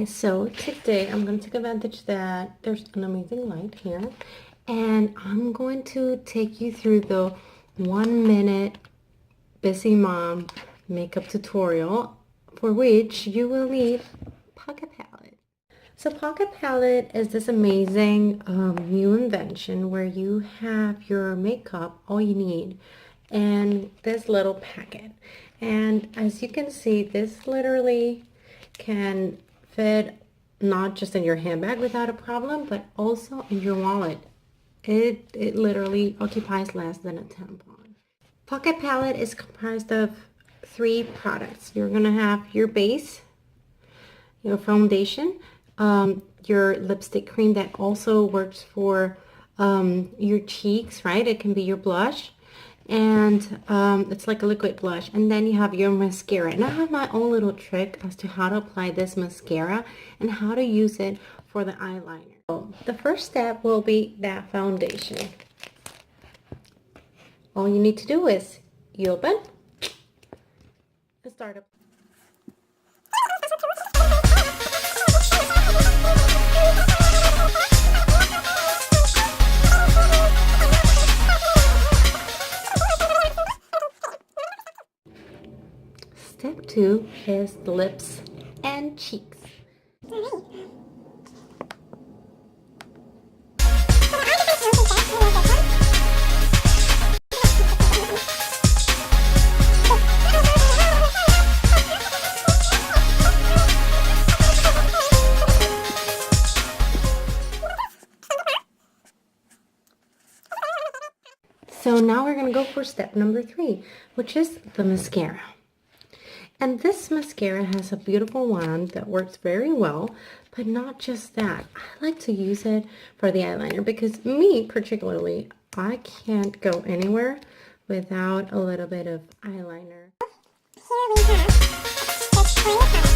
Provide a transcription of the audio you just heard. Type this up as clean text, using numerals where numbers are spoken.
So today I'm going to take advantage that there's an amazing light here, and I'm going to take you through the 1 minute busy mom makeup tutorial, for which you will need PocketPalette. So PocketPalette is this amazing new invention where you have your makeup, all you need, and this little packet. And as you can see, this literally can fit not just in your handbag without a problem, but also in your wallet. It literally occupies less than a tampon. PocketPalette is comprised of 3 products. You're gonna have your base, your foundation, your lipstick cream that also works for your cheeks, right? It can be your blush, and it's like a liquid blush. And then you have your mascara, and I have my own little trick as to how to apply this mascara and how to use it for the eyeliner. So the first step will be that foundation. All you need to do is you open and start up. Step 2 is the lips and cheeks. So now we're going to go for step number 3, which is the mascara. And this mascara has a beautiful wand that works very well, but not just that. I like to use it for the eyeliner because me particularly, I can't go anywhere without a little bit of eyeliner. Here we have the